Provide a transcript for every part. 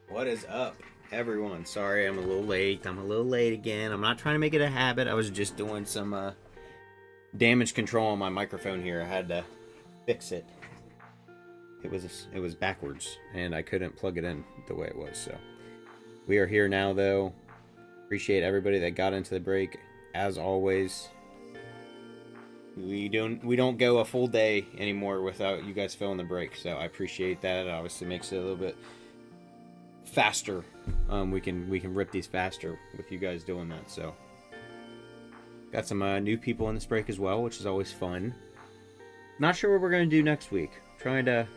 What is up, everyone? Sorry, I'm a little late. I'm a little late again. I'm not trying to make it a habit. I was just doing some damage control on my microphone here. I had to fix it. It was backwards, and I couldn't plug it in the way it was. So we are here now, though. Appreciate everybody that got into the break. As always, we don't go a full day anymore without you guys filling the break. So I appreciate that. It obviously makes it a little bit faster. We can rip these faster with you guys doing that. So got some new people in this break as well, which is always fun. Not sure what we're gonna do next week. Trying to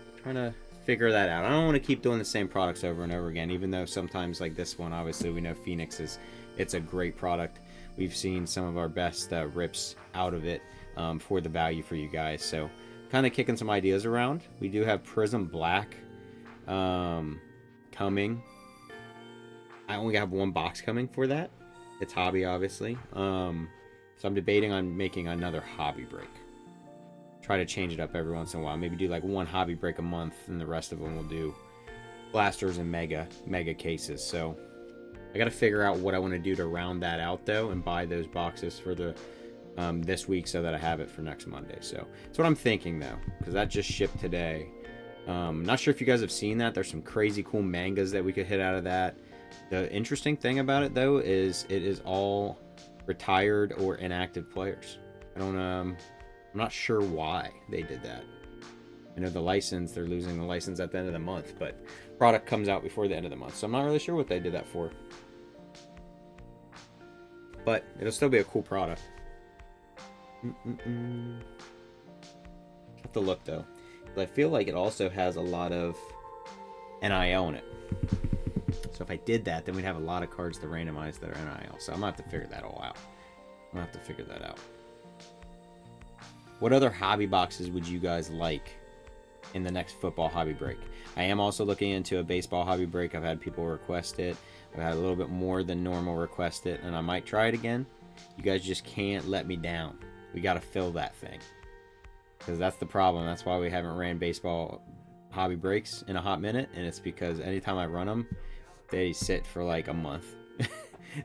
figure that out. I don't want to keep doing the same products over and over again, even though sometimes like this one, obviously we know Phoenix it's a great product. We've seen some of our best rips out of it for the value for you guys. So kind of kicking some ideas around. We do have Prism Black coming. I only have one box coming for that. It's hobby, obviously. So I'm debating on making another hobby break. Try to change it up every once in a while. Maybe do like one hobby break a month, and the rest of them will do blasters and mega cases. So I got to figure out what I want to do to round that out though, and buy those boxes for the this week so that I have it for next Monday. So that's what I'm thinking though, because that just shipped today. Not sure if you guys have seen that. There's some crazy cool mangas that we could hit out of that. The interesting thing about it though is it is all retired or inactive players. I'm not sure why they did that. I know the license, they're losing the license at the end of the month, but product comes out before the end of the month. So I'm not really sure what they did that for. But it'll still be a cool product. Have to look though. But I feel like it also has a lot of NIL in it. So if I did that, then we'd have a lot of cards to randomize that are NIL. So I'm going to have to figure that all out. I'm going to have to figure that out. What other hobby boxes would you guys like in the next football hobby break? I am also looking into a baseball hobby break. I've had people request it. I've had a little bit more than normal request it, and I might try it again. You guys just can't let me down. We got to fill that thing. Because that's the problem. That's why we haven't ran baseball hobby breaks in a hot minute, and it's because anytime I run them, they sit for like a month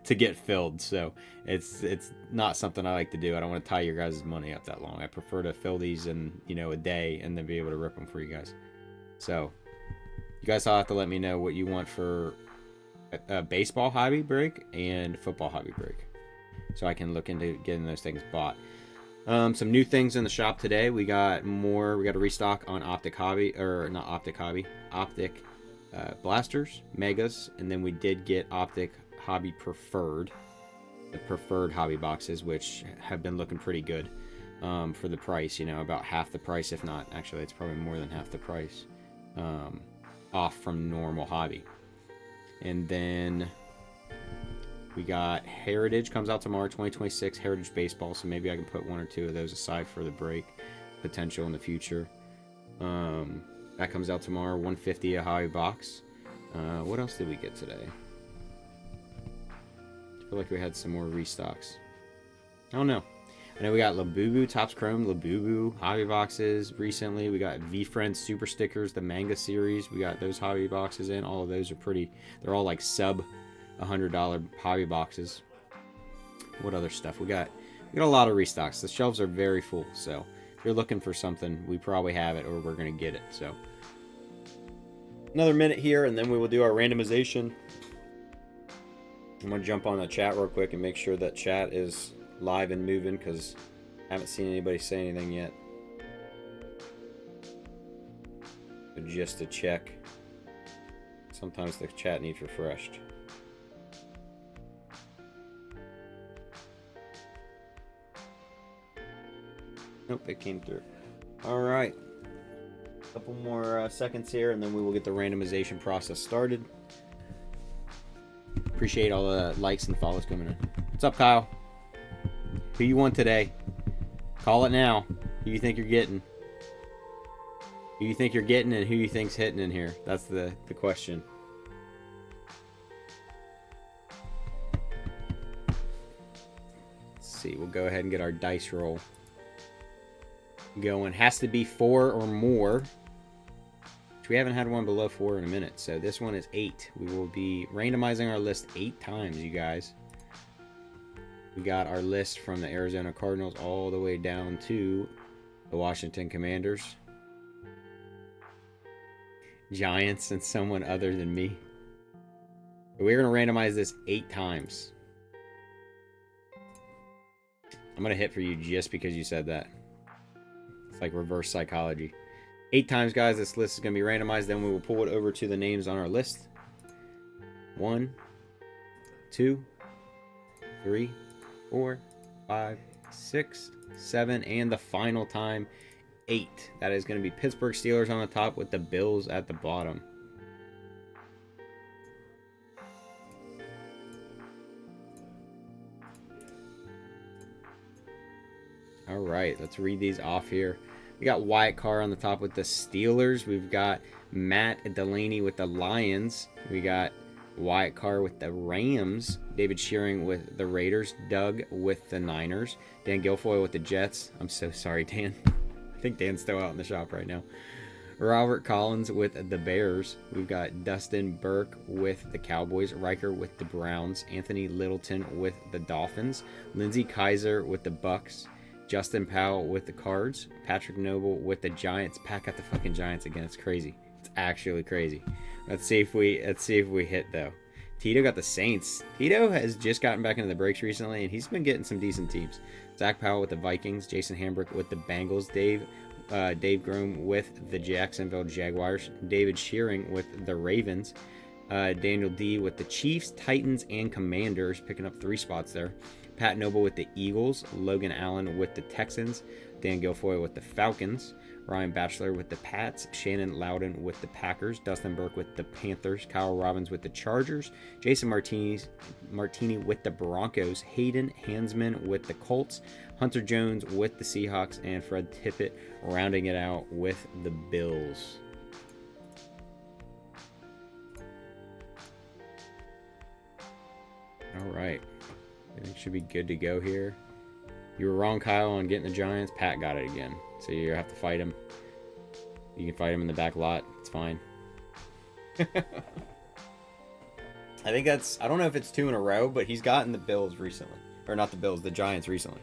to get filled. So it's not something I like to do. I don't want to tie your guys' money up that long. I prefer to fill these in a day and then be able to rip them for you guys. So you guys all have to let me know what you want for a baseball hobby break and football hobby break, so I can look into getting those things bought. Some new things in the shop today. We got a restock on optic blasters, megas, and then we did get optic hobby preferred, the preferred hobby boxes, which have been looking pretty good for the price. About half the price, if not, actually it's probably more than half the price off from normal hobby. And then we got Heritage, comes out tomorrow, 2026 Heritage Baseball, so maybe I can put one or two of those aside for the break potential in the future. That comes out tomorrow, 150 a hobby box. What else did we get today? I feel like we had some more restocks. I don't know. I know we got Labubu, Topps Chrome, Labubu hobby boxes recently. We got V-Friends Super Stickers, the manga series. We got those hobby boxes in. All of those are pretty. They're all like sub $100 hobby boxes. What other stuff? We got a lot of restocks. The shelves are very full. So if you're looking for something, we probably have it or we're going to get it. So another minute here and then we will do our randomization. I'm going to jump on the chat real quick and make sure that chat is live and moving because I haven't seen anybody say anything yet. So just to check. Sometimes the chat needs refreshed. Nope, it came through. All right. A couple more seconds here and then we will get the randomization process started. Appreciate all the likes and follows coming in. What's up, Kyle? Who you want today? Call it now. Who you think you're getting? Who you think you're getting and who you think's hitting in here? That's the question. Let's see. We'll go ahead and get our dice roll going. Has to be 4 or more. We haven't had one below 4 in a minute, so this one is 8. We will be randomizing our list 8 times, you guys. We got our list from the Arizona Cardinals all the way down to the Washington Commanders, Giants, and someone other than me. We're going to randomize this 8 times. I'm going to hit for you just because you said that. It's like reverse psychology. 8 times, guys. This list is going to be randomized. Then we will pull it over to the names on our list. 1, 2, 3, 4, 5, 6, 7, and the final time, 8. That is going to be Pittsburgh Steelers on the top with the Bills at the bottom. All right, let's read these off here. We got Wyatt Carr on the top with the Steelers. We've got Matt Delaney with the Lions. We got Wyatt Carr with the Rams. David Shearing with the Raiders. Doug with the Niners. Dan Guilfoyle with the Jets. I'm so sorry, Dan. I think Dan's still out in the shop right now. Robert Collins with the Bears. We've got Dustin Burke with the Cowboys. Riker with the Browns. Anthony Littleton with the Dolphins. Lindsey Kaiser with the Bucks. Justin Powell with the Cards. Patrick Noble with the Giants. Pat got the fucking Giants again. It's crazy. It's actually crazy. Let's see if we hit though. Tito got the Saints. Tito has just gotten back into the breaks recently, and he's been getting some decent teams. Zach Powell with the Vikings. Jason Hambrick with the Bengals. Dave Groom with the Jacksonville Jaguars. David Shearing with the Ravens. Daniel D with the Chiefs, Titans, and Commanders, picking up 3 spots there. Pat Noble with the Eagles. Logan Allen with the Texans. Dan Guilfoyle with the Falcons. Ryan Batchelor with the Pats. Shannon Loudon with the Packers. Dustin Burke with the Panthers. Kyle Robbins with the Chargers. Jason Martini with the Broncos. Hayden Hansman with the Colts. Hunter Jones with the Seahawks. And Fred Tippett rounding it out with the Bills. All right. It should be good to go here. You were wrong, Kyle, on getting the Giants. Pat got it again. So you have to fight him. You can fight him in the back lot. It's fine. I think that's... I don't know if it's 2 in a row, but he's gotten the Bills recently. Or not the Bills, the Giants recently.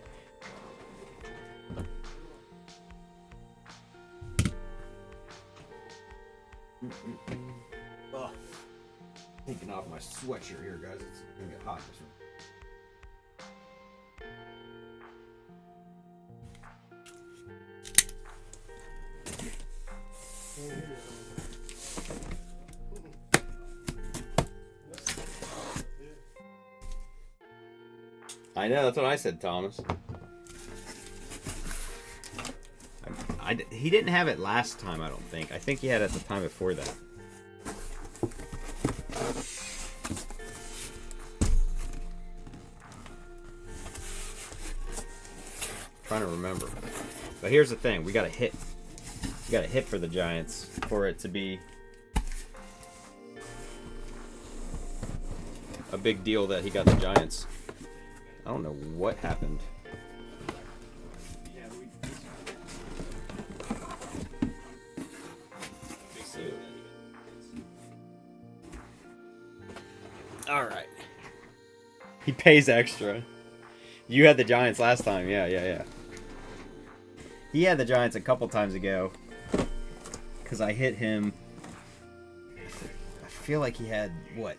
Oh, taking off my sweatshirt here, guys. It's going to get hot in this room. I know, that's what I said, Thomas. He didn't have it last time, I don't think. I think he had it the time before that. Trying to remember. But here's the thing, we got to hit. We got to hit for the Giants for it to be a big deal that he got the Giants. I don't know what happened. All right. He pays extra. You had the Giants last time. Yeah. He had the Giants a couple times ago. Because I hit him. I feel like he had, what?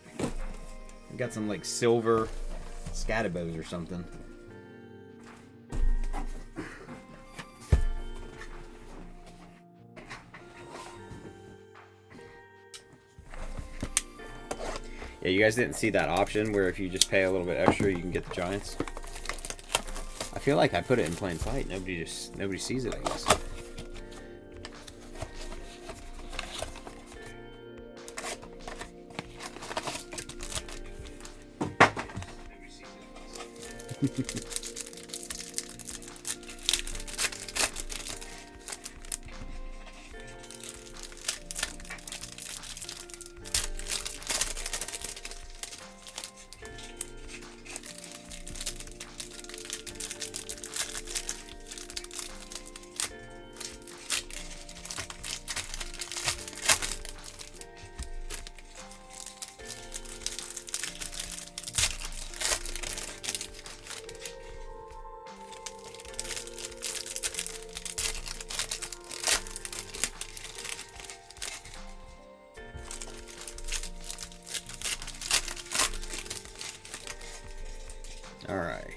He got some, like, silver Scatibos or something. Yeah, you guys didn't see that option where if you just pay a little bit extra, you can get the Giants. I feel like I put it in plain sight. Nobody sees it, I guess.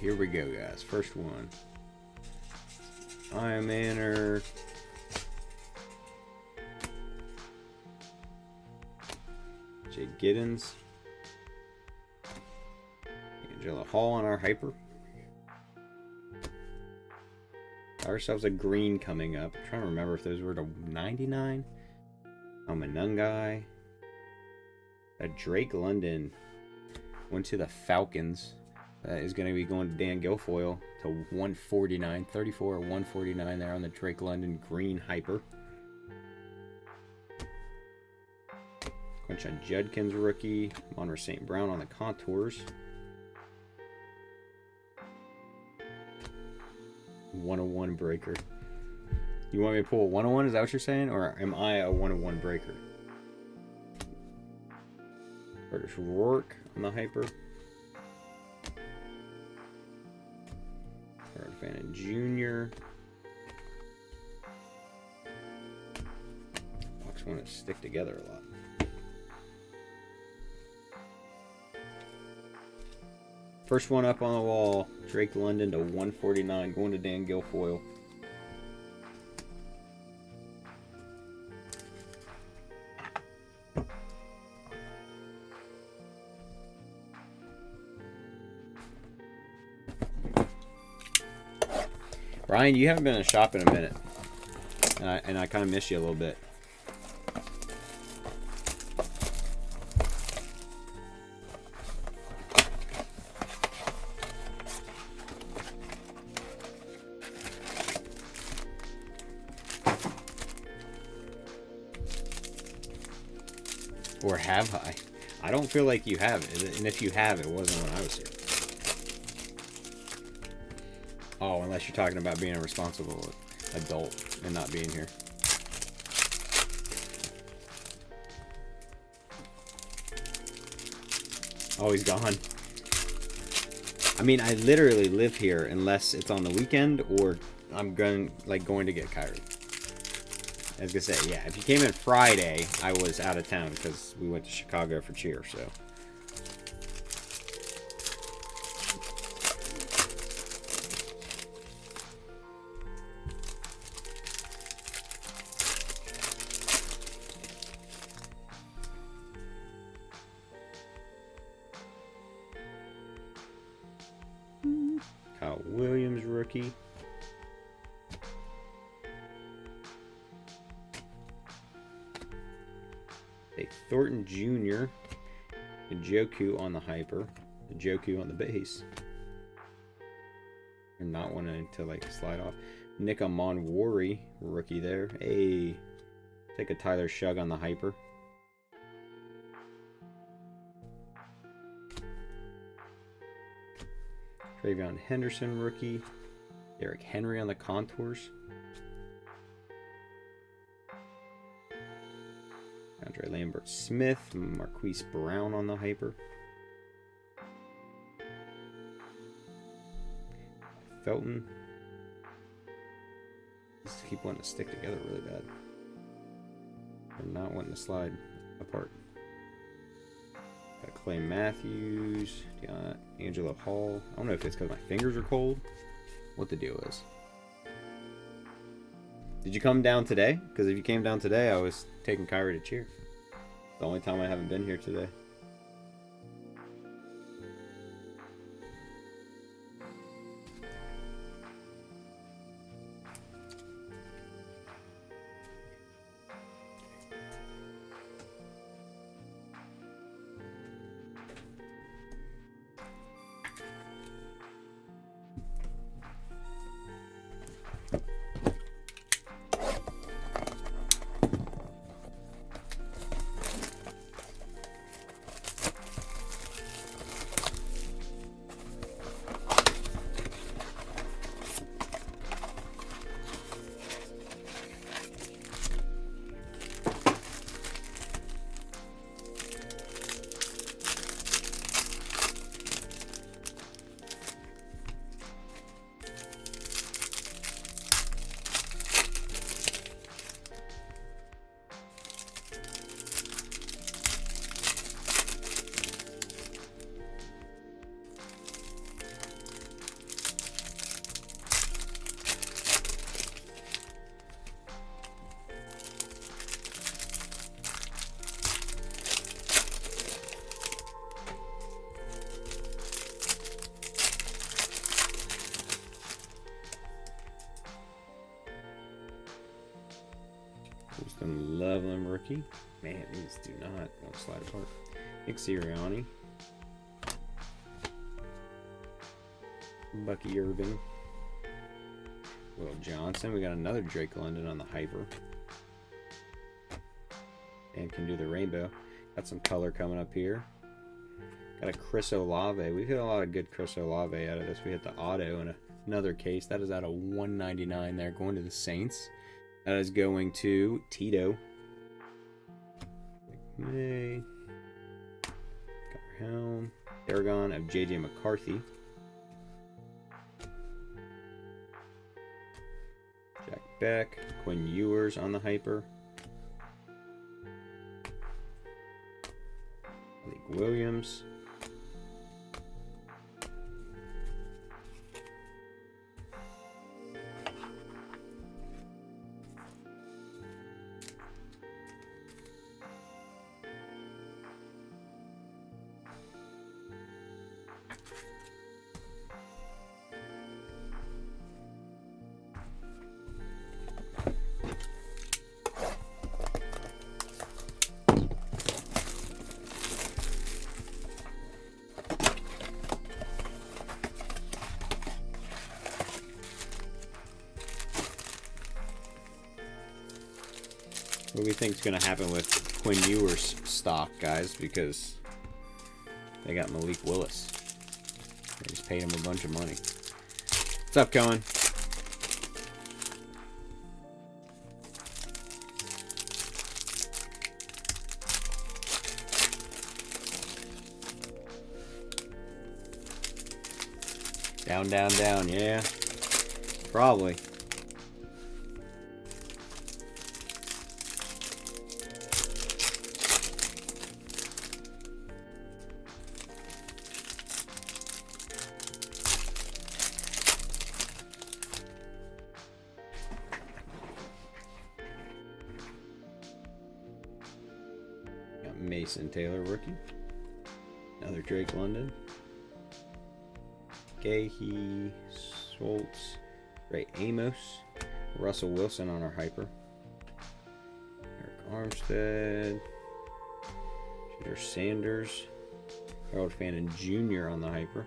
here we go, guys. First one. Iron Manor. Jay Giddens. Angela Hall on our hyper. Got ourselves a green coming up. I'm trying to remember if those were to 99. Manungai. A Drake London. Went to the Falcons. That is going to be going to Dan Guilfoyle to 149. 34 or 149 there on the Drake London green hyper. Quinshon Judkins rookie. Walnut St. Brown on the contours. 101 breaker. You want me to pull a 101? Is that what you're saying? Or am I a 101 breaker? Curtis Rourke on the hyper. Fannin Jr. Bucks want to stick together a lot. First one up on the wall, Drake London to 149, going to Dan Guilfoyle. Ryan, you haven't been in a shop in a minute, and I kind of miss you a little bit. Or have I? I don't feel like you have it, and if you have, it wasn't when I was here. Oh, unless you're talking about being a responsible adult and not being here. Oh, he's gone. I mean, I literally live here unless it's on the weekend or I'm going to get Kyrie. I was gonna say, yeah, if you came in Friday, I was out of town because we went to Chicago for cheer, so. Kyle Williams, rookie. A Thornton Jr. and Joku on the hyper. Joku on the base. You're not wanting to slide off. Nick Monwari, rookie there. Hey, take a Tyler Shug on the hyper. Travion Henderson, rookie. Derrick Henry on the contours. Andre Lambert Smith, Marquise Brown on the hyper. Felton. Just keep wanting to stick together really bad. They're not wanting to slide apart. Got Clay Matthews, Angela Hall. I don't know if it's because my fingers are cold. What the deal is. Did you come down today? Because if you came down today, I was taking Kyrie to cheer. The only time I haven't been here today. Loveland rookie. Man, these do not want to slide apart. Nick Sirianni. Bucky Irving. Will Johnson. We got another Drake London on the hyper. And can do the rainbow. Got some color coming up here. Got a Chris Olave. We've hit a lot of good Chris Olave out of this. We hit the auto in another case. That is out of 199 there, going to the Saints. That is going to Tito. May. Helm. Aragon of J.J. McCarthy. Jack Beck. Quinn Ewers on the hyper. Malik Williams. What do we think is going to happen with Quinn Ewers stock, guys? Because they got Malik Willis. They just paid him a bunch of money. What's up, Cohen? Down, down, down. Yeah, probably. Mason Taylor rookie. Another Drake London. Gahey, Schultz, Ray Amos, Russell Wilson on our hyper. Eric Armstead, Peter Sanders, Harold Fannin Jr. on the hyper.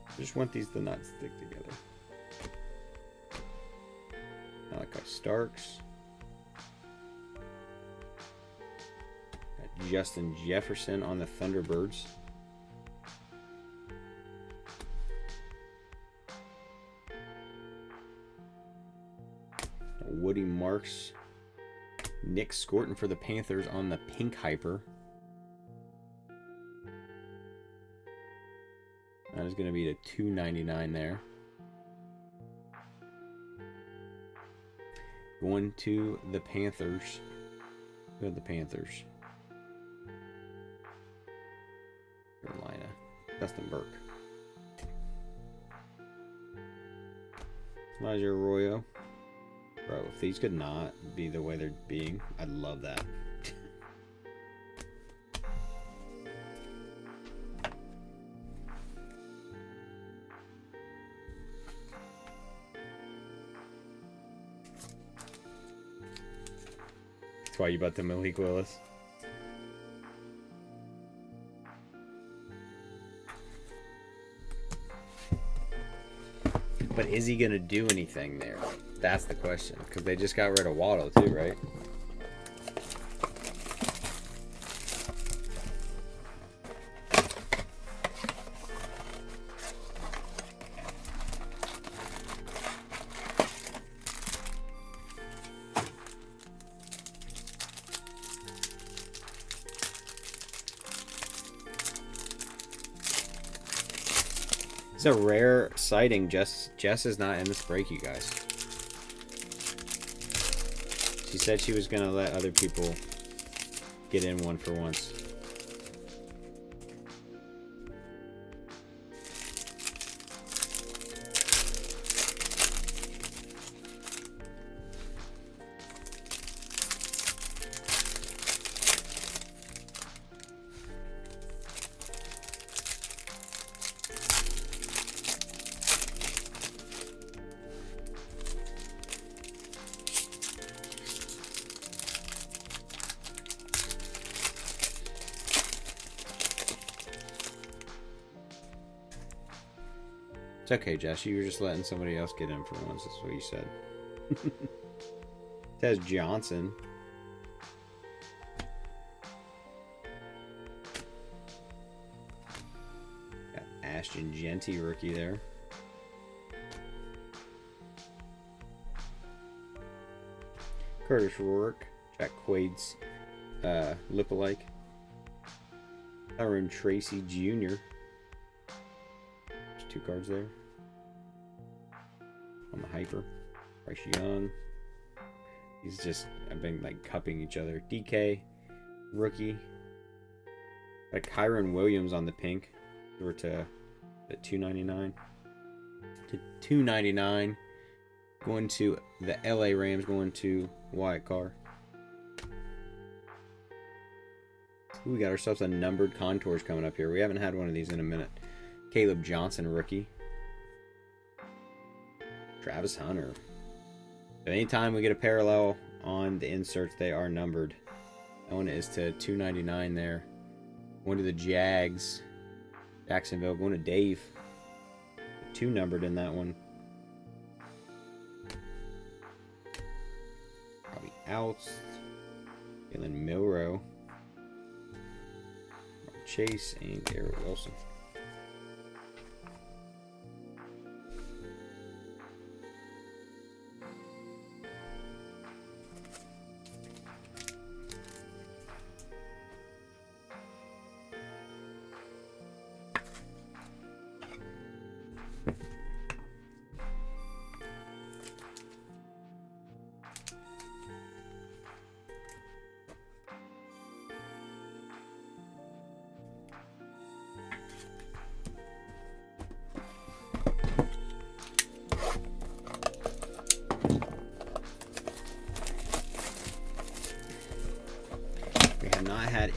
I just want these to not stick together. Malachi Starks. Got Justin Jefferson on the Thunderbirds. Woody Marks. Nick Scorton for the Panthers on the pink hyper. That is going to be the $2.99 there. Going to the Panthers. Who are the Panthers? Carolina. Dustin Burke. Elijah Arroyo. Bro, if these could not be the way they're being, I'd love that. That's why you bought the Malik Willis. But is he going to do anything there? That's the question. Because they just got rid of Waddle too, right? It's a rare sighting. Jess is not in this break, you guys. She said she was going to let other people get in one for once. It's okay, Jess. You were just letting somebody else get in for once. That's what you said. It says Johnson. Got Ashton Genty rookie there. Curtis Rourke. Jack Quaid's lookalike. Aaron Tracy Jr. There's 2 cards there. On the hyper. Bryce Young. He's just, I've been like cupping each other. DK. Rookie. Got Kyron Williams on the pink. Over to the $2.99. To $2.99. Going to the LA Rams. Going to Wyatt Carr. Ooh, we got ourselves a numbered contours coming up here. We haven't had one of these in a minute. Caleb Johnson, rookie. Travis Hunter. But anytime we get a parallel on the inserts, they are numbered. That one is to $2.99 there. Going to the Jags. Jacksonville. Going to Dave. 2 numbered in that one. Robbie Outs. Jalen Milrow. Chase and Garrett Wilson.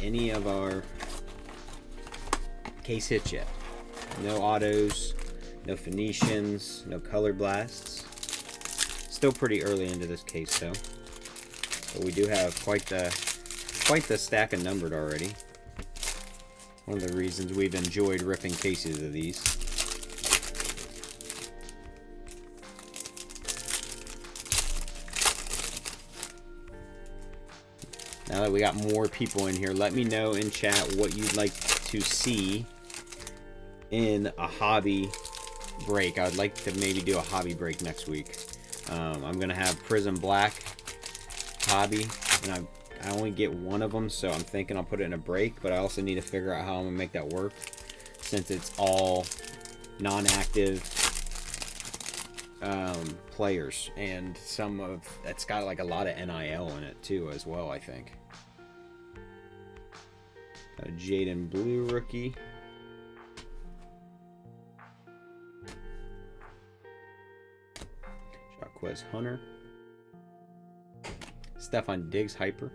Any of our case hits yet. No autos, no Phoenicians, no color blasts. Still pretty early into this case though. But we do have quite the stack of numbered already. One of the reasons we've enjoyed ripping cases of these. Now that we got more people in here, let me know in chat what you'd like to see in a hobby break. I'd like to maybe do a hobby break next week. I'm going to have Prism Black hobby, and I only get one of them, so I'm thinking I'll put it in a break, but I also need to figure out how I'm going to make that work since it's all non-active players, and some of it's got like a lot of NIL in it too as well, I think. Got a Jaden Blue rookie. Jaquez Hunter. Stefan Diggs hyper.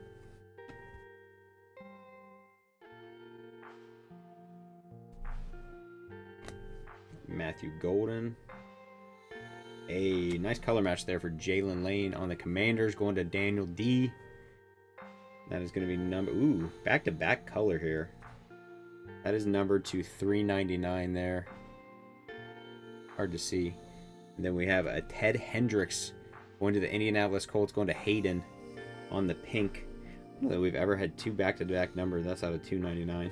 Matthew Golden. A nice color match there for Jalen Lane on the Commanders, going to Daniel D. That is going to be number... Ooh, back-to-back color here. That is numbered to $3.99 there. Hard to see. And then we have a Ted Hendricks going to the Indianapolis Colts, going to Hayden on the pink. I don't know that we've ever had 2 back-to-back numbers. That's out of $2.99.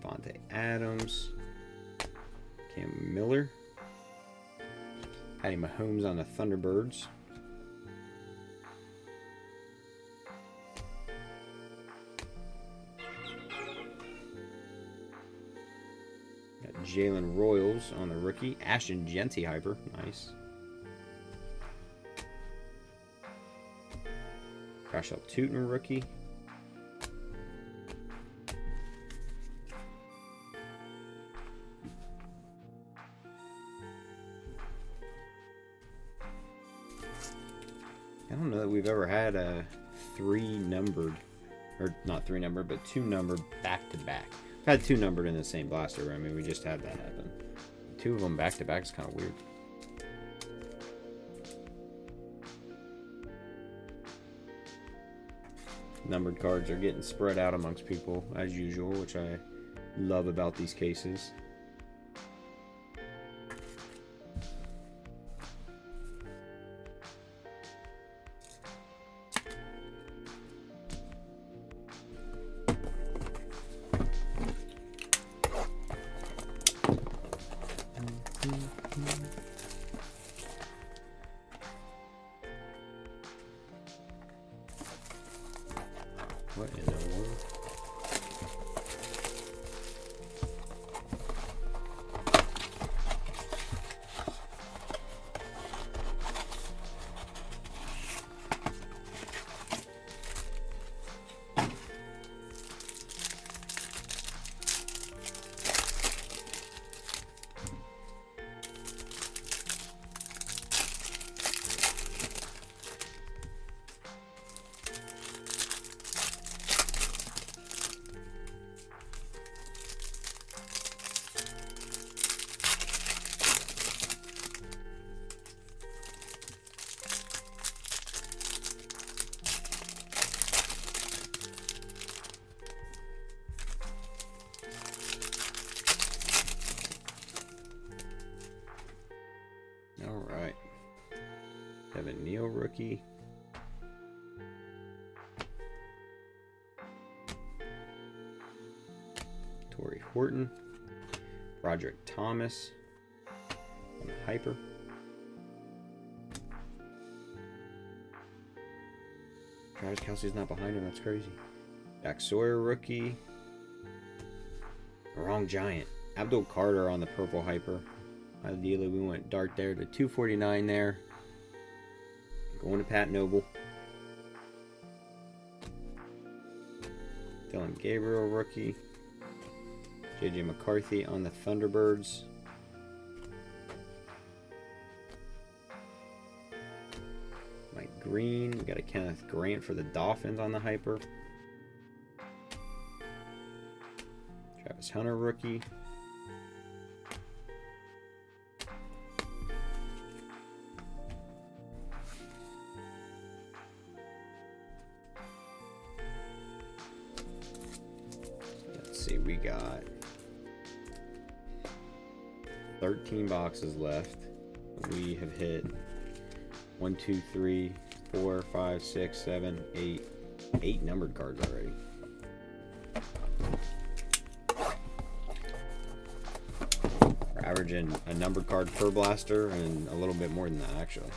Vontae Adams. Cam Miller. Patty Mahomes on the Thunderbirds. Got Jalen Royals on the rookie. Ashton Genty hyper. Nice. Rashel Tootin rookie. I don't know that we've ever had a 3 numbered, or not 3 numbered, but 2 numbered back to back. I've had 2 numbered in the same blaster. I mean, we just had that happen. 2 of them back to back is kind of weird. Numbered cards are getting spread out amongst people as usual, which I love about these cases. What in the world? All right. Kevin Neal rookie. Torrey Horton. Roderick Thomas. On the hyper. Travis Kelce's not behind him. That's crazy. Jack Sawyer rookie. Wrong Giant. Abdul Carter on the purple hyper. Ideally, we went dark there to 249 there. Going to Pat Noble. Dylan Gabriel rookie. JJ McCarthy on the Thunderbirds. Mike Green. We got a Kenneth Grant for the Dolphins on the hyper. Travis Hunter rookie. We got 13 boxes left. We have hit 1, 2, 3, 4, 5, 6, 7, 8 numbered cards already. We're averaging a numbered card per blaster and a little bit more than that actually.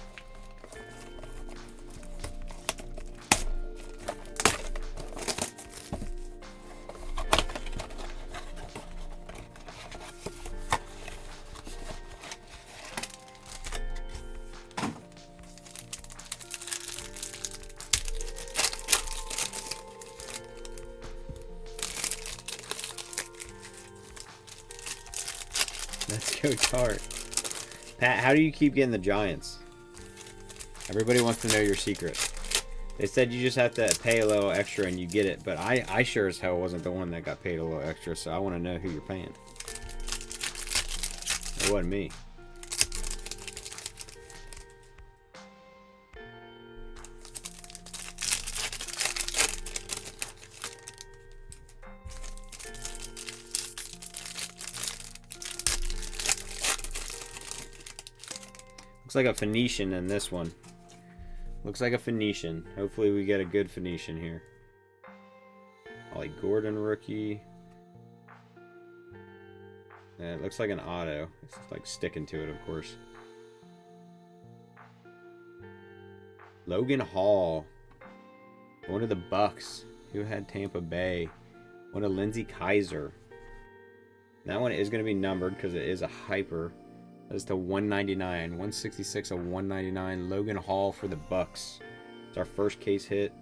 Let's go Tart. Pat, how do you keep getting the Giants? Everybody wants to know your secret. They said you just have to pay a little extra and you get it, but I sure as hell wasn't the one that got paid a little extra, so I want to know who you're paying. It wasn't me. Looks like a Phoenician in this one. Looks like a Phoenician. Hopefully we get a good Phoenician here. Ollie Gordon rookie. Yeah, it looks like an auto. It's like sticking to it, of course. Logan Hall. One of the Bucks. Who had Tampa Bay? One of Lindsey Kaiser. That one is going to be numbered because it is a hyper. That's to 199. 166 of 199. Logan Hall for the Bucks. It's our first case hit.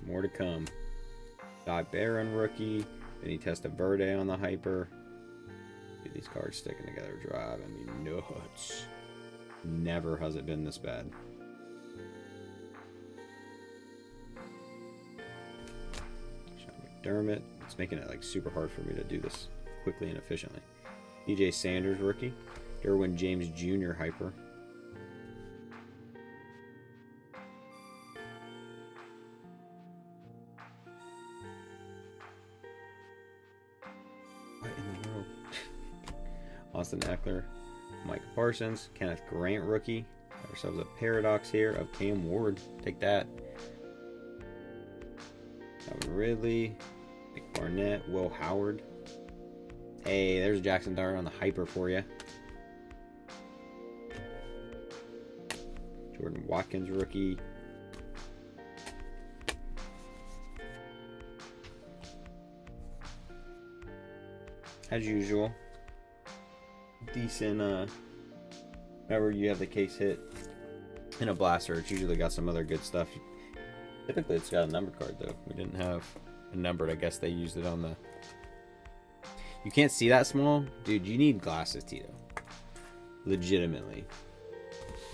More to come. Di Baron rookie. Vinny Testaverde on the hyper. Dude, these cards sticking together driving me nuts. Never has it been this bad. Sean McDermott. It's making it like super hard for me to do this quickly and efficiently. DJ Sanders rookie. Derwin James Jr. hyper. Austin Eckler, Mike Parsons, Kenneth Grant rookie. Got ourselves a paradox here of Cam Ward. Take that. Calvin Ridley, Nick Barnett, Will Howard. Hey, there's Jackson Dart on the hyper for you. Jordan Watkins rookie. As usual, decent, whenever you have the case hit in a blaster, it's usually got some other good stuff. Typically, it's got a numbered card, though. We didn't have a numbered. I guess they used it on the... You can't see that small? Dude, you need glasses, Tito. Legitimately.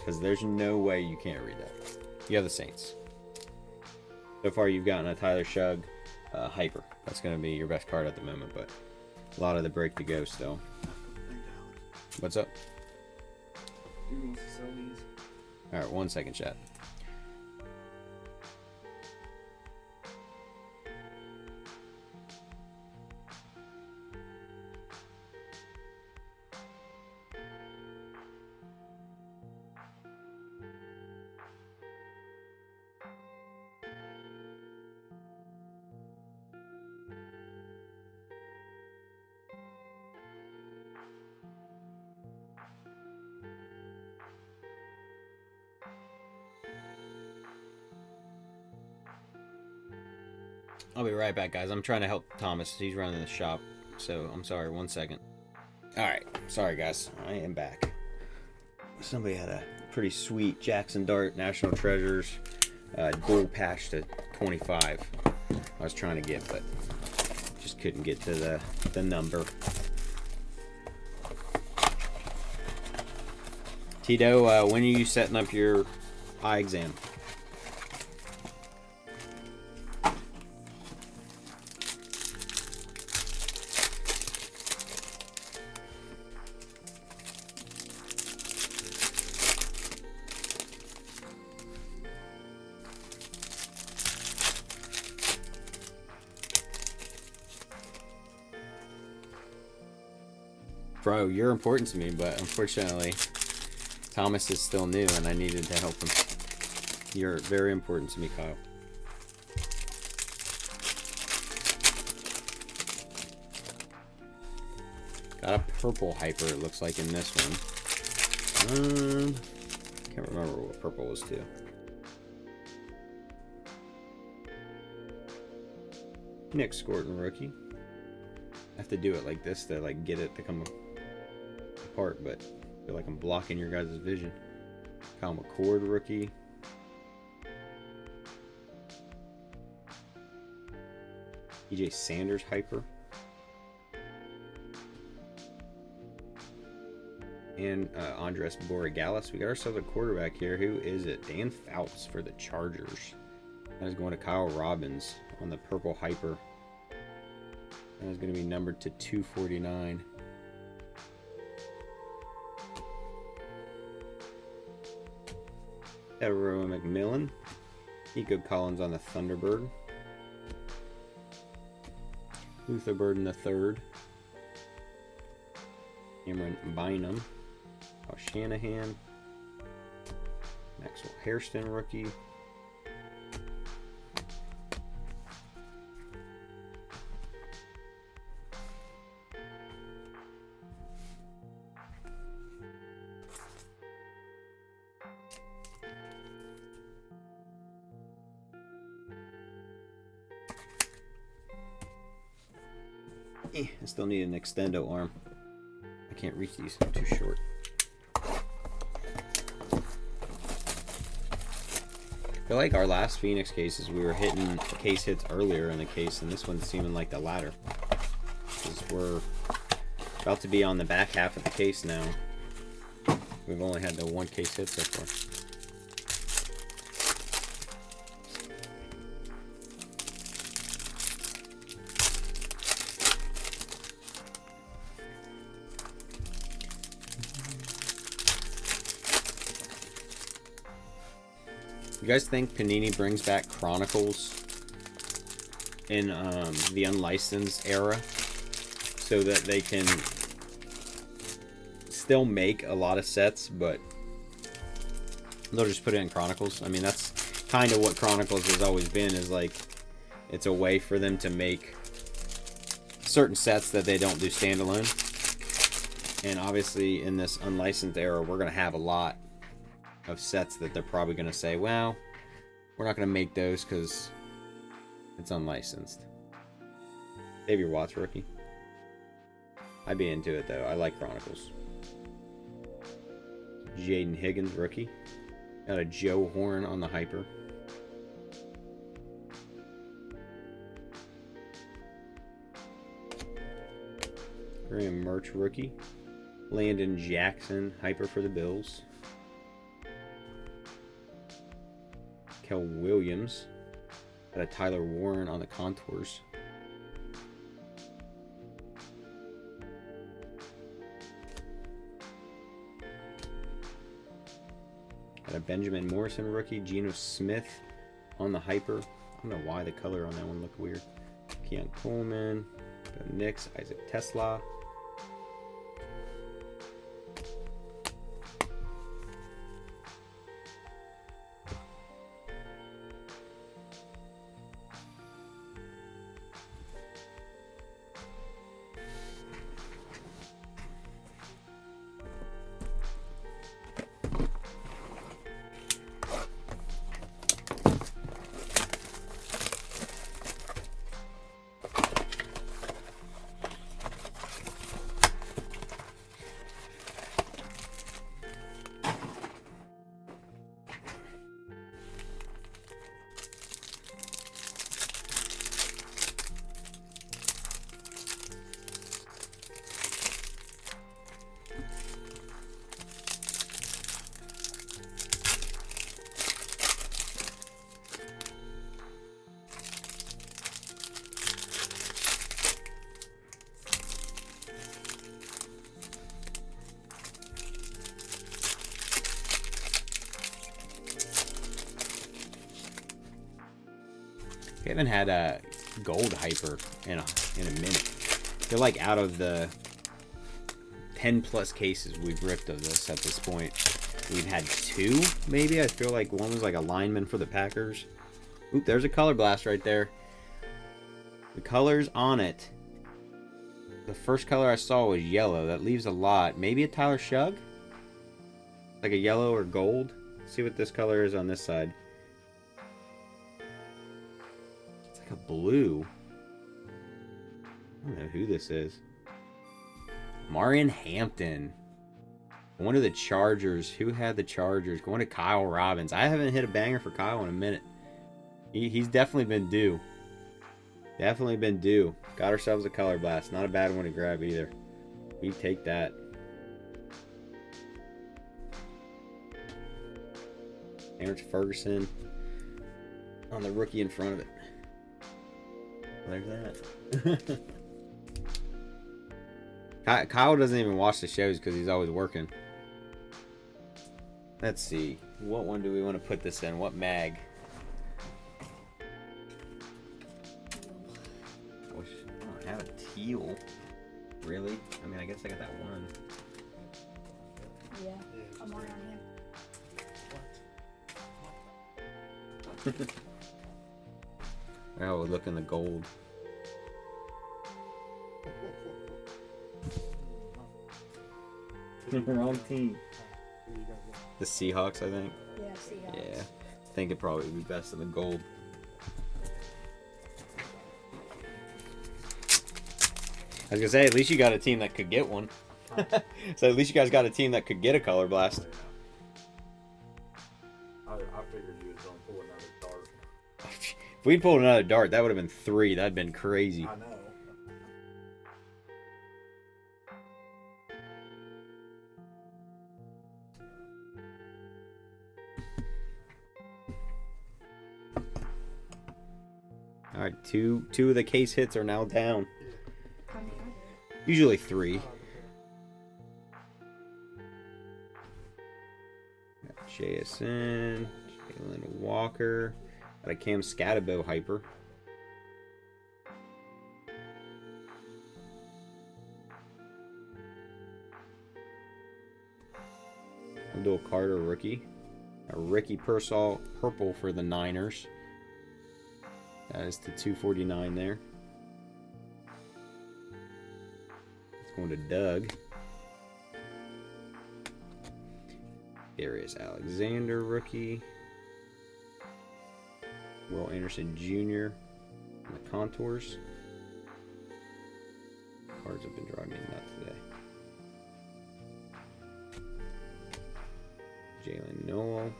Because there's no way you can't read that. You have the Saints. So far, you've gotten a Tyler Shugg hyper. That's going to be your best card at the moment, but a lot of the break to go still. What's up? Who wants to sell these? Alright, 1 second, chat. I'll be right back, guys. I'm trying to help Thomas. He's running the shop, so I'm sorry. 1 second. Alright, sorry, guys. I am back. Somebody had a pretty sweet Jackson Dart National Treasures dual patch to 25. I was trying to get, but just couldn't get to the number. Tito, when are you setting up your eye exam? Bro, you're important to me, but unfortunately, Thomas is still new and I needed to help him. You're very important to me, Kyle. Got a purple hyper, it looks like, in this one. Can't remember what purple was too. Nick Scorton rookie. I have to do it like this to like get it to come apart, but I feel like I'm blocking your guys' vision. Kyle McCord rookie. EJ Sanders hyper. And Andres Borregales. We got ourselves a quarterback here. Who is it? Dan Fouts for the Chargers. That is going to Kyle Robbins on the purple hyper. That is going to be numbered to 249. Everett McMillan. Nico Collins on the Thunderbird. Luther Burden III. Cameron Bynum. Kyle Shanahan. Maxwell Hairston rookie. I still need an extendo arm. I can't reach these, I'm too short. I feel like our last Phoenix cases, we were hitting case hits earlier in the case, and this one's seeming like the latter. Because we're about to be on the back half of the case now. We've only had the one case hit so far. You guys think Panini brings back Chronicles in the unlicensed era so that they can still make a lot of sets, but they'll just put it in Chronicles. I mean, that's kind of what Chronicles has always been, is like, it's a way for them to make certain sets that they don't do standalone. And obviously, in this unlicensed era, we're going to have a lot of sets that they're probably going to say, well, we're not going to make those because it's unlicensed. Xavier Watts rookie. I'd be into it, though. I like Chronicles. Jaden Higgins rookie. Got a Joe Horn on the hyper. Graham Merch rookie. Landon Jackson hyper for the Bills. Kel Williams. Got a Tyler Warren on the contours. Got a Benjamin Morrison rookie. Geno Smith on the hyper. I don't know why the color on that one looked weird. Keon Coleman. Got Knicks. Isaac Tesla. We haven't had a gold hyper in a minute. They're like out of the 10 plus cases we've ripped of this at this point. We've had 2, maybe. I feel like one was like a lineman for the Packers. Oop, there's a color blast right there. The colors on it. The first color I saw was yellow. That leaves a lot. Maybe a Tyler Shug? Like a yellow or gold. Let's see what this color is on this side. A blue. I don't know who this is. Marion Hampton. Going to the Chargers. Who had the Chargers? Going to Kyle Robbins. I haven't hit a banger for Kyle in a minute. He's definitely been due. Definitely been due. Got ourselves a color blast. Not a bad one to grab either. We take that. Terrence Ferguson on the rookie in front of it. There's that. Kyle doesn't even watch the shows because he's always working. Let's see. What one do we want to put this in? What mag? I don't have a teal. Really? I mean, I guess I got that one. Yeah. I'm working on him. Oh, look in the gold. Wrong team. The Seahawks, I think. Yeah, Seahawks. Yeah. I think it probably would be best in the gold. I was gonna say, at least you got a team that could get one. So at least you guys got a team that could get a color blast. I figured you was gonna pull another dart. If we'd pulled another dart, that would have been 3. That'd been crazy. I know. All right, two of the case hits are now down. How many are there? Usually 3. Got JSN, Jalen Walker, got a Cam Scatabo hyper. Abdul Carter rookie. A Ricky Pearsall purple for the Niners. That is to 249 there. It's going to Doug. Darius Alexander rookie. Will Anderson Jr. on the contours. Cards have been driving me nuts today. Jalen Noel.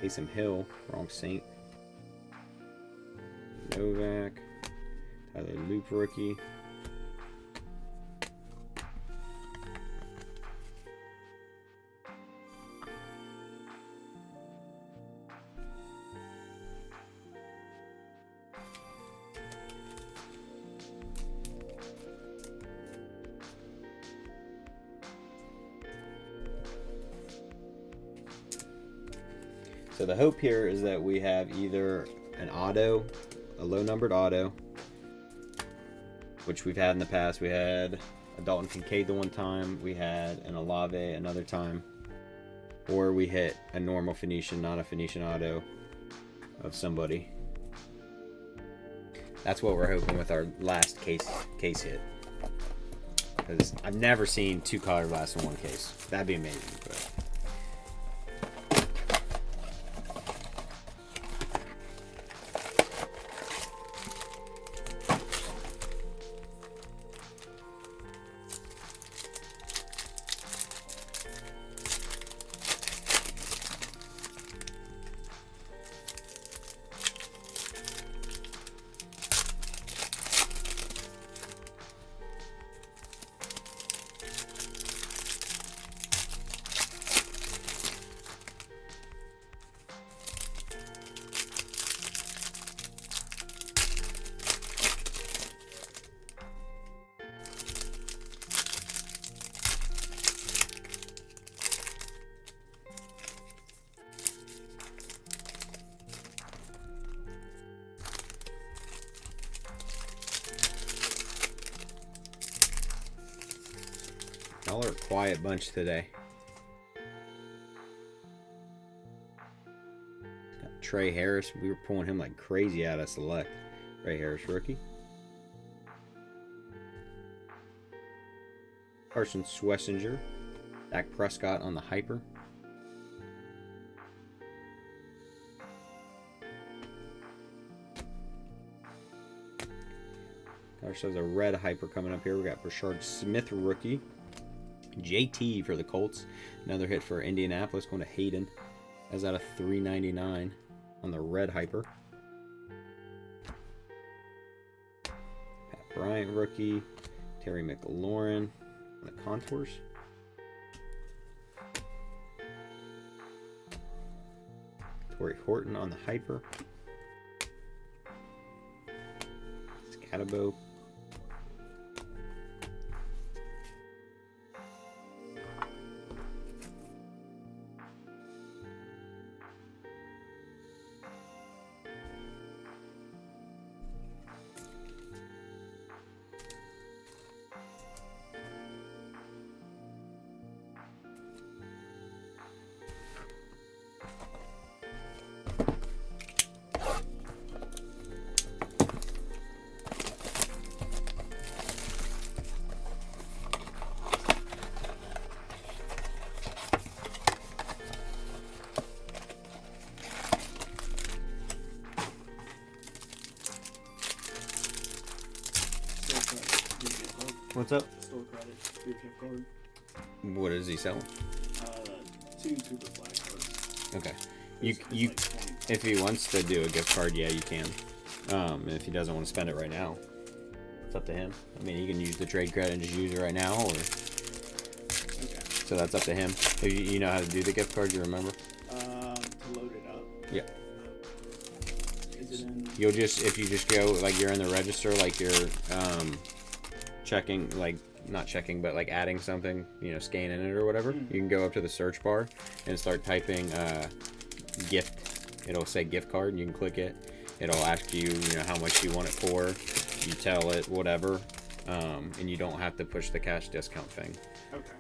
Taysom Hill, wrong Saint. Novak. Tyler Loop rookie. So the hope here is that we have either an auto, a low-numbered auto, which we've had in the past. We had a Dalton Kincaid the one time. We had an Olave another time. Or we hit a normal Phoenician, not a Phoenician auto of somebody. That's what we're hoping with our last case hit. Because I've never seen 2 color blasts in one case. That'd be amazing. But y'all are a quiet bunch today. Got Trey Harris. We were pulling him like crazy out of select. Trey Harris rookie. Carson Swessinger. Dak Prescott on the hyper. Got ourselves a red hyper coming up here. We got Brashard Smith rookie. JT for the Colts. Another hit for Indianapolis going to Hayden. That's out of 399 on the red hyper. Pat Bryant rookie. Terry McLaurin on the contours. Torrey Horton on the hyper. Scatabo. What's up? Store credit, your gift card. What is he selling? 2 super flag cards. Okay. It's You like 20. if he wants to do a gift card, yeah, you can. And if he doesn't want to spend it right now, it's up to him. I mean, he can use the trade credit and just use it right now, or Okay. so that's up to him. If you know how to do the gift card, you remember? To load it up. Yeah. Is it in? You'll just if you just go like you're in the register, like you're checking, like not checking, but like adding something, you know, scanning it or whatever. You can go up to the search bar and start typing gift. It'll say gift card, and you can click it. It'll ask you, you know, how much you want it for. You tell it whatever, and you don't have to push the cash discount thing. Okay.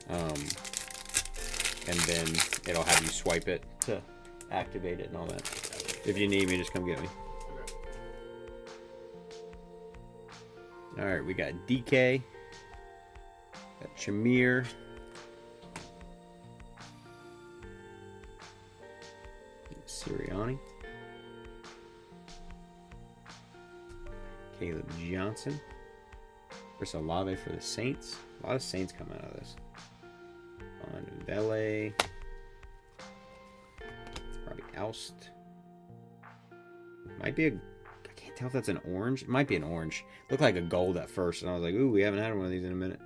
and then it'll have you swipe it to activate it and all that. If you need me, just come get me. Okay. All right, we got DK, got Shamir, Sirianni, Caleb Johnson, Chris Olave for the Saints. A lot of Saints come out of this. On Vele, probably Oust. Might be a. I can't tell if that's an orange. It might be an orange. Looked like a gold at first, and I was like, "Ooh, we haven't had one of these in a minute."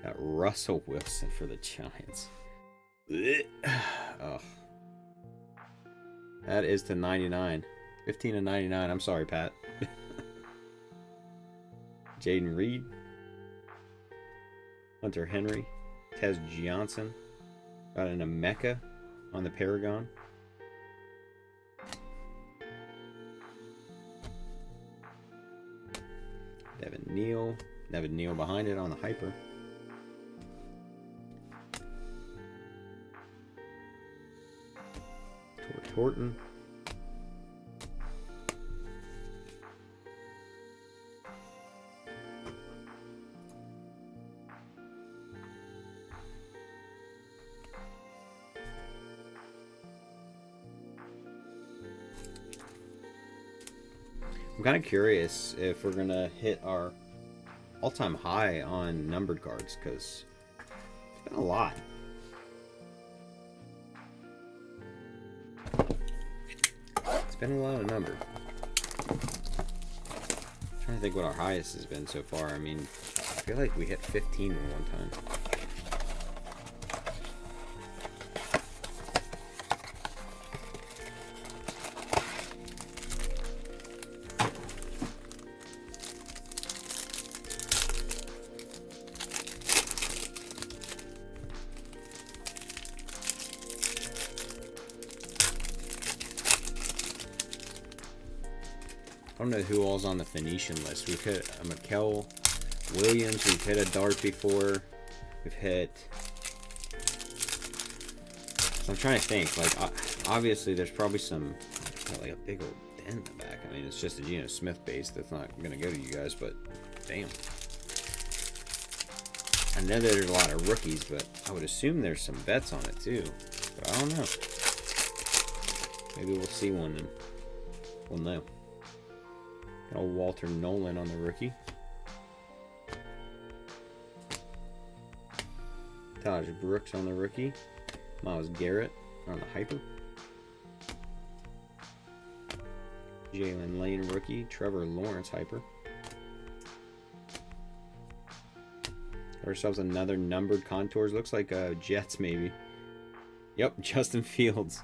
Got Russell Wilson for the Giants. Oh, that is to 99. 15 to 99. I'm sorry, Pat. Jaden Reed, Hunter Henry, Tez Johnson, got an Emeka on the Paragon. Devin Neal behind it on the Hyper. Horton. I'm kind of curious if we're going to hit our all-time high on numbered cards, because it's been a lot. It's been a lot of numbered. I'm trying to think what our highest has been so far. I mean, I feel like we hit 15 at one time. I don't know who all's on the Phoenician list. We've hit a Mikel Williams. We've hit a Dart before. We've hit. So I'm trying to think. Like, obviously, there's probably some like a big old dent in the back. I mean, it's just a Geno Smith base that's not gonna go to you guys. But damn, I know there's a lot of rookies, but I would assume there's some vets on it too. But I don't know. Maybe we'll see one and we'll know. Old Walter Nolan on the rookie. Taj Brooks on the rookie. Myles Garrett on the Hyper. Jalen Lane rookie. Trevor Lawrence Hyper. Got ourselves another numbered contours. Looks like Jets maybe. Yep, Justin Fields.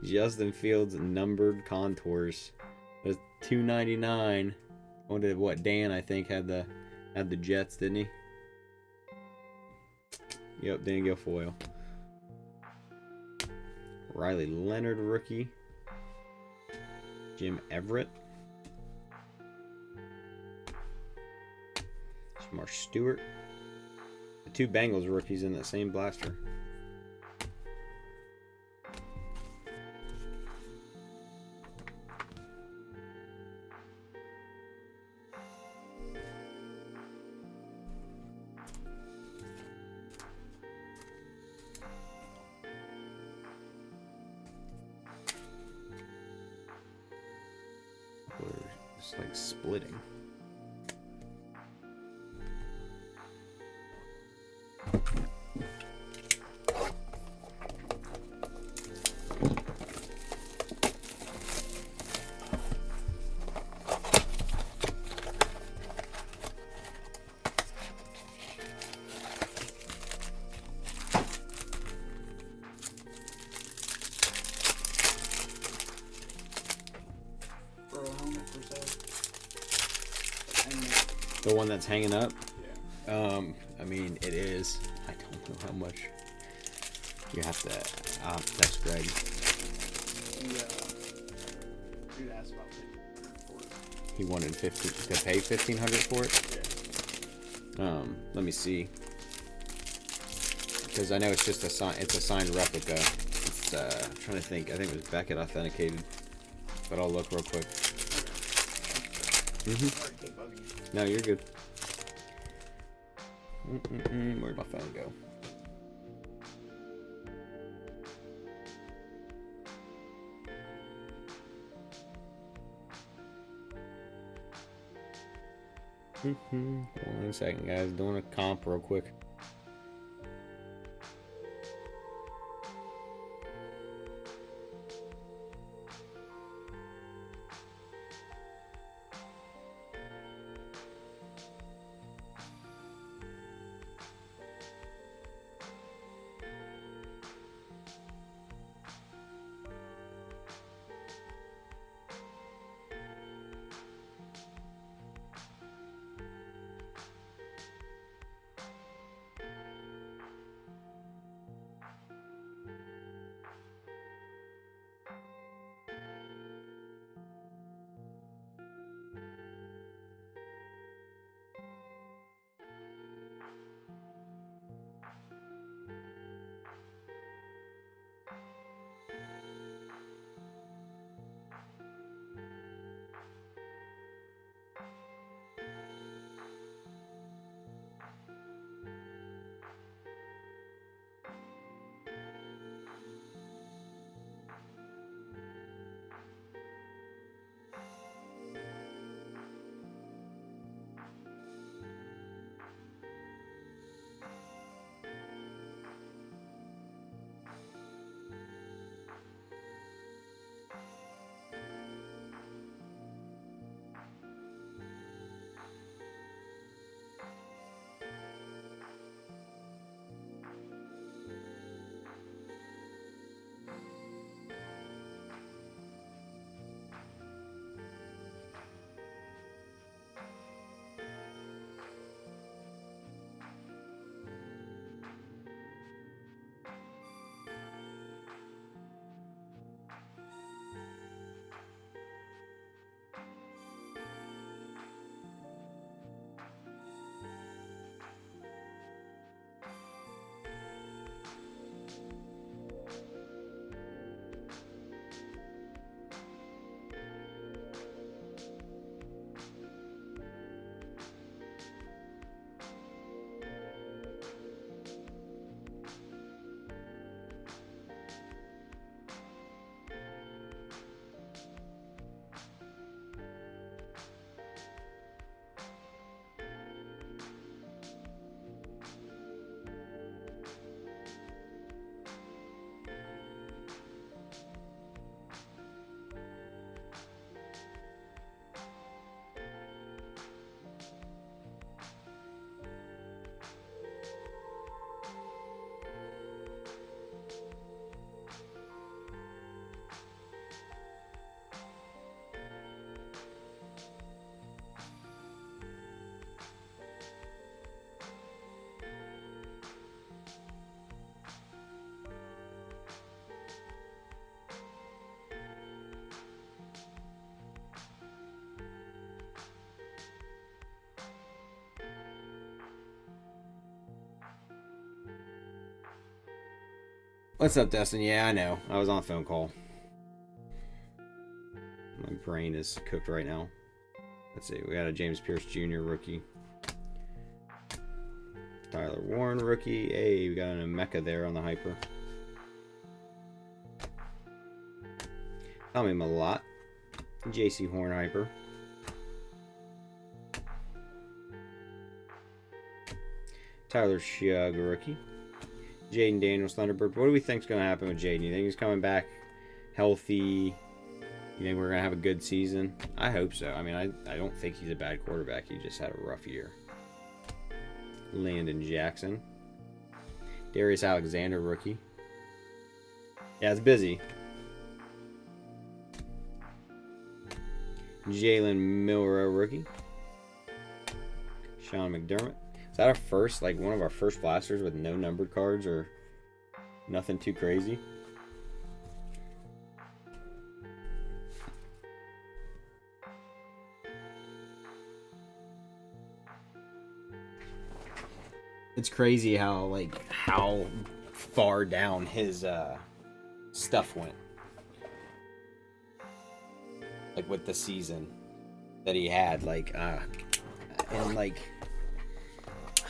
Justin Fields numbered contours. That's $2.99. What Dan I think had the Jets, didn't he? Yep, didn't go foil. Riley Leonard rookie. Jim Everett. Shamar Stewart. The two Bengals rookies in that same blaster. It's like splitting. The one that's hanging up? Yeah. I mean, it is. I don't know how much. You have to, I'll text Greg. Dude asked about $1,500 for it. He wanted to pay $1,500 for it? Yeah. Let me see. Because I know it's just a sign. It's a signed replica. It's I'm trying to think. I think it was Beckett authenticated, but I'll look real quick. Sorry to keep bugging you. No, you're good. Where'd my phone go? One second, guys. Doing a comp real quick. What's up, Dustin? Yeah, I know. I was on a phone call. My brain is cooked right now. Let's see. We got a James Pierce Jr. rookie. Tyler Warren rookie. Hey, we got an Emeka there on the hyper. Tommy Malott. JC Horn hyper. Tyler Shug rookie. Jaden Daniels Thunderbird. What do we think's going to happen with Jaden? You think he's coming back healthy? You think we're going to have a good season? I hope so. I mean, I don't think he's a bad quarterback. He just had a rough year. Landon Jackson. Darius Alexander, rookie. Yeah, it's busy. Jalen Milrow, rookie. Sean McDermott. Is that our first, like one of our first blasters with no numbered cards or nothing too crazy? it's crazy how far down his stuff went. Like with the season that he had, and like, I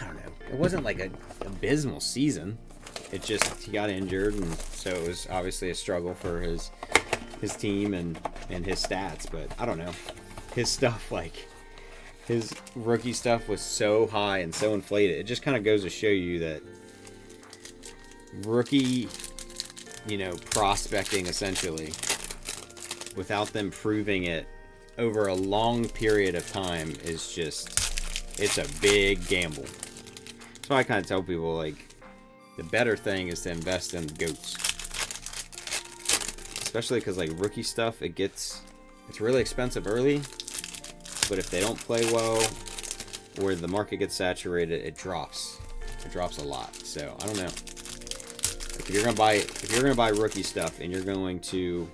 don't know, it wasn't like a abysmal season. It just, he got injured, and so it was obviously a struggle for his team and his stats. But I don't know, his stuff, like his rookie stuff was so high and so inflated. It just kind of goes to show you that rookie, prospecting essentially, without them proving it over a long period of time, is just, it's a big gamble. So I kind of tell people, like, the better thing is to invest in GOATs. Especially because, like, rookie stuff, it's really expensive early, but if they don't play well, or the market gets saturated, it drops. It drops a lot. So I don't know. Like, if you're gonna buy rookie stuff and you're going to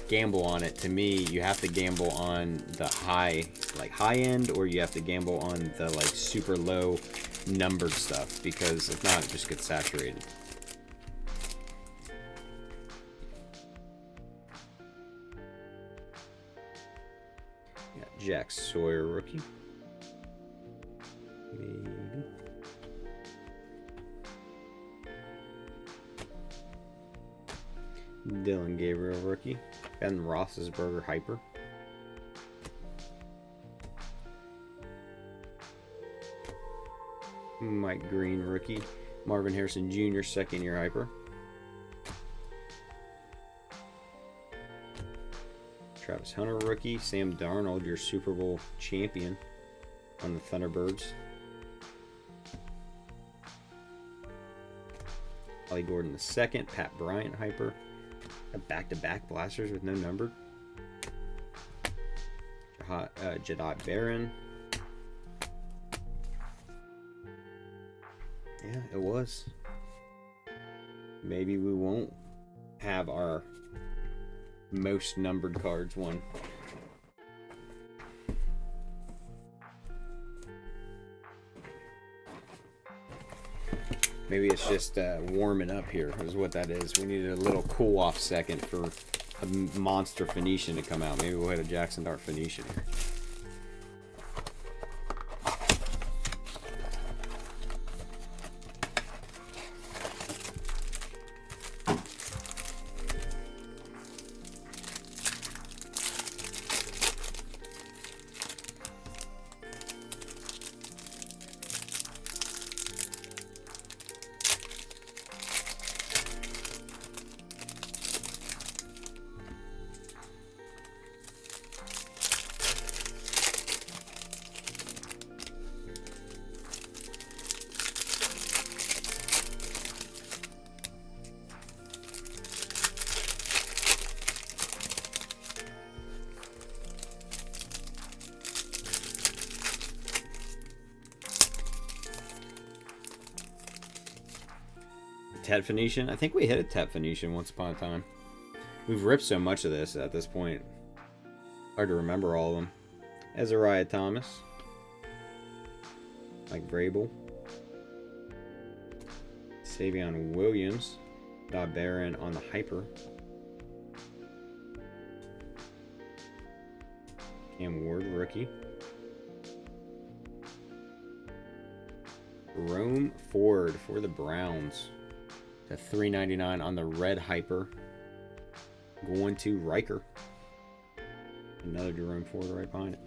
gamble on it, to me, you have to gamble on the high end, or you have to gamble on the like super low numbered stuff, because if not, it just gets saturated. Got Jack Sawyer rookie. Maybe. Dylan Gabriel rookie. Ben Roethlisberger hyper. Mike Green rookie. Marvin Harrison Jr. second year hyper. Travis Hunter rookie. Sam Darnold, your Super Bowl champion on the Thunderbirds. Ollie Gordon the second. Pat Bryant hyper. Back-to-back blasters with no numbered. Jedi Barron. Yeah, it was. Maybe we won't have our most numbered cards one. Maybe it's just warming up here, is what that is. We needed a little cool off second for a monster Phoenician to come out. Maybe we'll hit a Jackson Dart Phoenician here. Ted Phoenician. I think we hit a Ted Phoenician once upon a time. We've ripped so much of this at this point. Hard to remember all of them. Azariah Thomas. Mike Vrabel. Savion Williams. Dodd Barron on the hyper. Cam Ward, rookie. Jerome Ford for the Browns. To $3.99 on the red hyper. Going to Riker. Another Jerome Ford right behind it.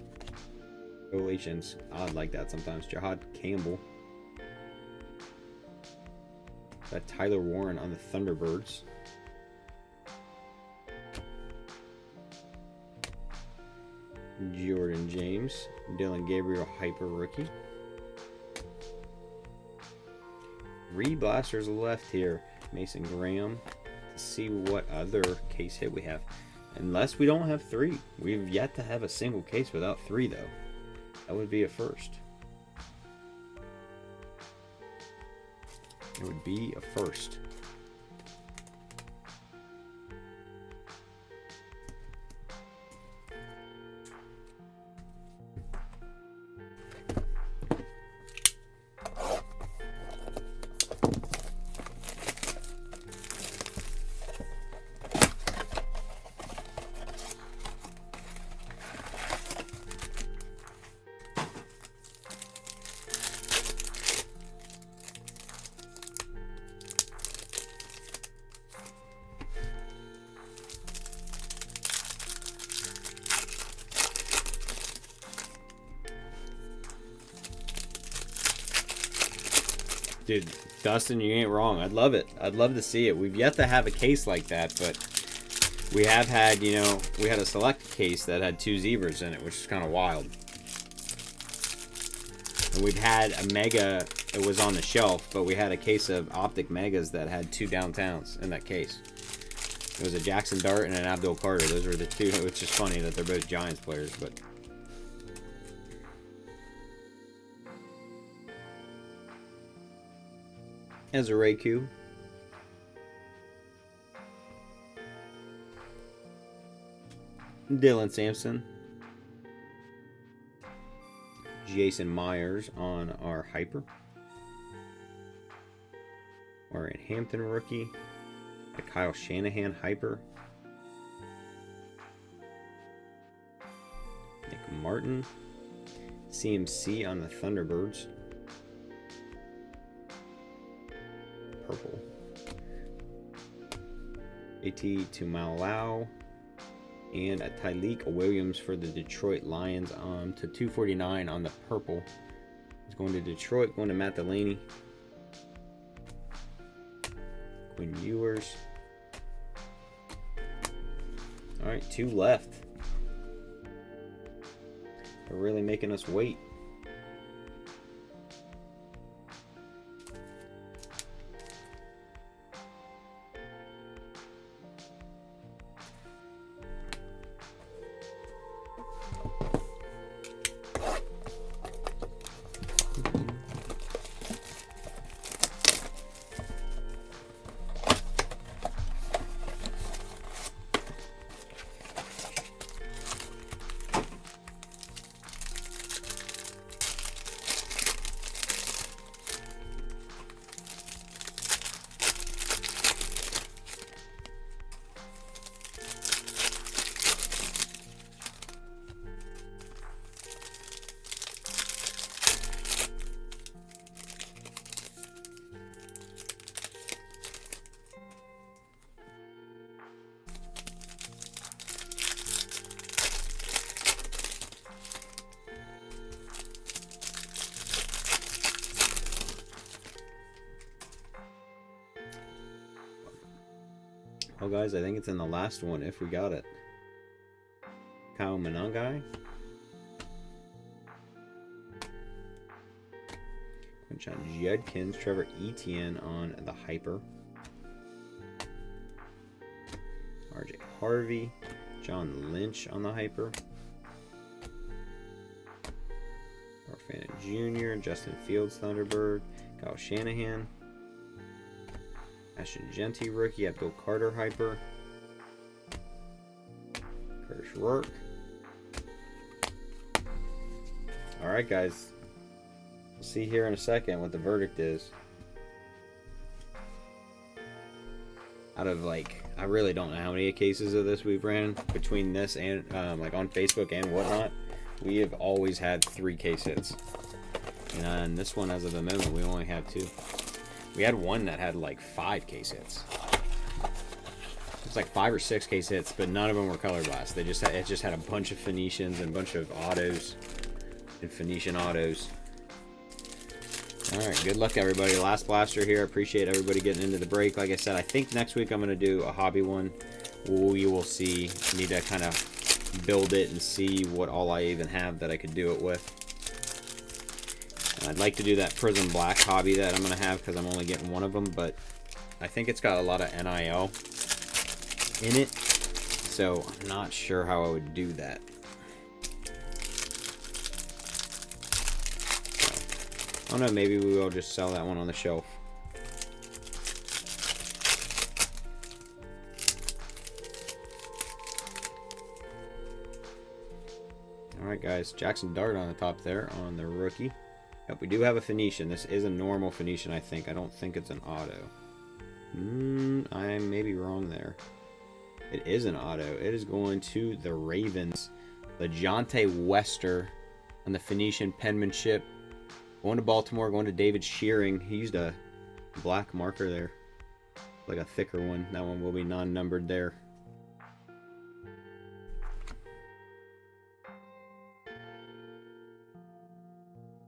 Coalitions. I'd like that sometimes. Jahad Campbell. Got Tyler Warren on the Thunderbirds. Jordan James. Dylan Gabriel hyper rookie. 3 blasters left here. Mason Graham. To see what other case hit we have. Unless we don't have 3. We've yet to have a single case without 3 though. That would be a first. It would be a first. Dude, Dustin, you ain't wrong. I'd love it. I'd love to see it. We've yet to have a case like that, but we have had, you know, we had a select case that had 2 zebras in it, which is kind of wild. And we've had a mega, it was on the shelf, but we had a case of optic megas that had 2 downtowns in that case. It was a Jackson Dart and an Abdul Carter. Those were the 2. It's just funny that they're both Giants players, but... As a Raikou. Dylan Sampson. Jason Myers on our Hyper. Or a Hampton rookie. A Kyle Shanahan Hyper. Nick Martin. CMC on the Thunderbirds. Purple. AT to Malau. And a Tyleek Williams for the Detroit Lions to 249 on the purple. He's going to Detroit, going to Matt Delaney. Quinn Ewers. Alright, 2 left. They're really making us wait. Well, guys, I think it's in the last one if we got it. Kyle Monangai. John Judkins, Trevor Etienne on the Hyper. RJ Harvey, John Lynch on the Hyper. Orfana Jr., Justin Fields, Thunderbird, Kyle Shanahan. Ashton Genty rookie, Abdul Carter Hyper. Curtis Rourke. Alright, guys. We'll see here in a second what the verdict is. Out of, like, I really don't know how many cases of this we've ran between this and like on Facebook and whatnot. We have always had 3 case hits. And this one, as of the moment, we only have 2. We had one that had like 5 case hits. It's like 5 or 6 case hits, but none of them were color blast. It just had a bunch of Phoenicians and a bunch of autos and Phoenician autos. All right, good luck everybody. Last blaster here. Appreciate everybody getting into the break. Like I said, I think next week I'm going to do a hobby one. We will see. Need to kind of build it and see what all I even have that I could do it with. I'd like to do that Prism Black hobby that I'm going to have because I'm only getting one of them, but I think it's got a lot of NIL in it, so I'm not sure how I would do that. I don't know, maybe we will just sell that one on the shelf. Alright guys, Jackson Dart on the top there on the rookie. Yep, we do have a Phoenician. This is a normal Phoenician, I think. I don't think it's an auto. I may be wrong there. It is an auto. It is going to the Ravens. LeJonte Wester on the Phoenician penmanship. Going to Baltimore, going to David Shearing. He used a black marker there. Like a thicker one. That one will be non-numbered there.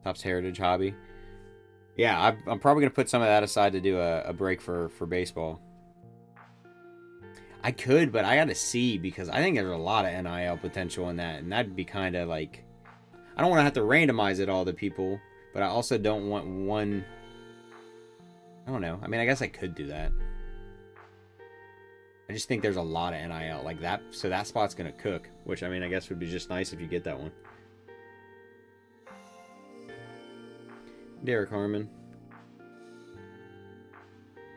Topps Heritage Hobby. Yeah, I'm probably gonna put some of that aside to do a break for baseball. I could, but I gotta see because I think there's a lot of NIL potential in that, and that'd be kind of like, I don't want to have to randomize it all to people, but I also don't want one. I don't know. I mean, I guess I could do that. I just think there's a lot of NIL like that, so that spot's gonna cook. Which, I mean, I guess would be just nice if you get that one. Derek Harmon,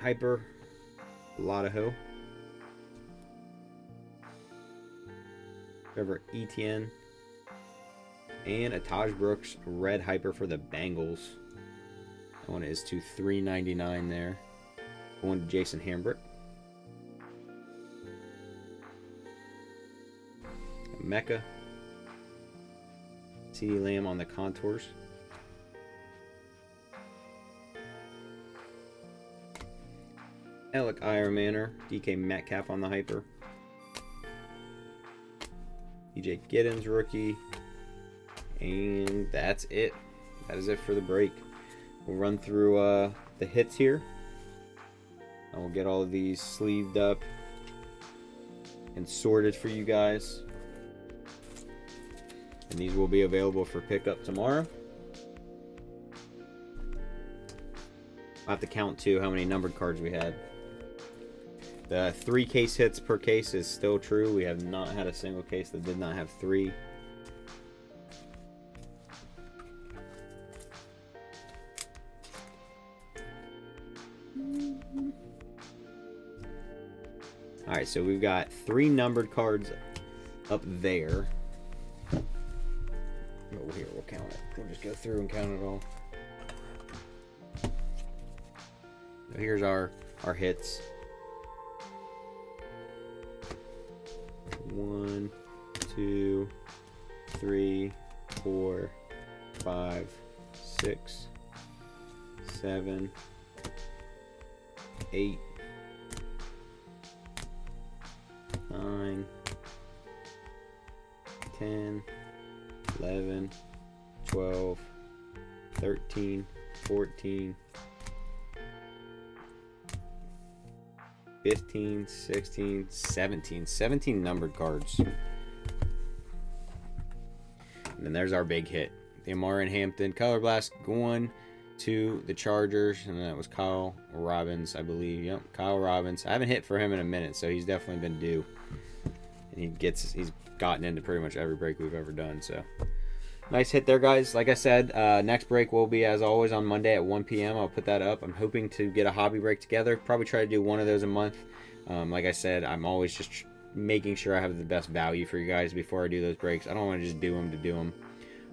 Hyper, Lotto, Trevor Etienne, and a Taj Brooks red Hyper for the Bengals. That one is to $3.99 there. Going to Jason Hambrick. Mecca. CD Lamb on the contours. Alec Ironmanner, DK Metcalf on the Hyper. DJ Giddens rookie. And that's it. That is it for the break. We'll run through the hits here. And we'll get all of these sleeved up and sorted for you guys. And these will be available for pickup tomorrow. I'll have to count too how many numbered cards we had. The 3 case hits per case is still true. We have not had a single case that did not have 3. Alright, so we've got 3 numbered cards up there. Oh, here, we'll count it. We'll just go through and count it all. So here's our hits. 1, 2, 3, 4, 5, 6, 7, 8, 9, 10, 11, 12, 13, 14, 15, 16, 17. 17 numbered cards. And then there's our big hit. The Amar and Hampton Color Blast going to the Chargers. And that was Kyle Robbins, I believe. Yep, Kyle Robbins. I haven't hit for him in a minute, so he's definitely been due. And he's gotten into pretty much every break we've ever done, so nice hit there, guys. Like I said, next break will be, as always, on Monday at 1 p.m. I'll put that up. I'm hoping to get a hobby break together. Probably try to do one of those a month. Like I said, I'm always just making sure I have the best value for you guys before I do those breaks. I don't want to just do them to do them.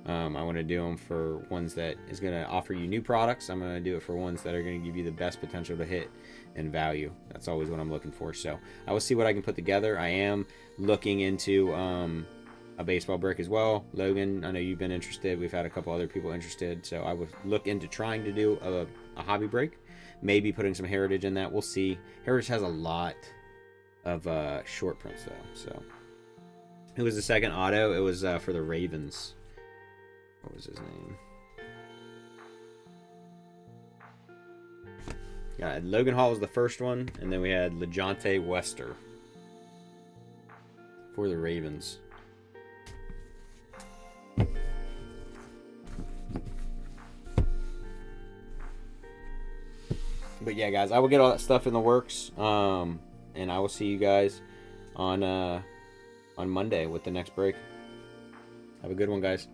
I want to do them for ones that is going to offer you new products. I'm going to do it for ones that are going to give you the best potential to hit and value. That's always what I'm looking for. So I will see what I can put together. I am looking into a baseball break as well. Logan, I know you've been interested. We've had a couple other people interested. So I would look into trying to do a hobby break. Maybe putting some Heritage in that. We'll see. Heritage has a lot of short prints though. So who was the second auto? It was for the Ravens. What was his name? Yeah, Logan Hall was the first one, and then we had LeJonte Wester for the Ravens. But yeah, guys, I will get all that stuff in the works, and I will see you guys on Monday with the next break. Have a good one, guys.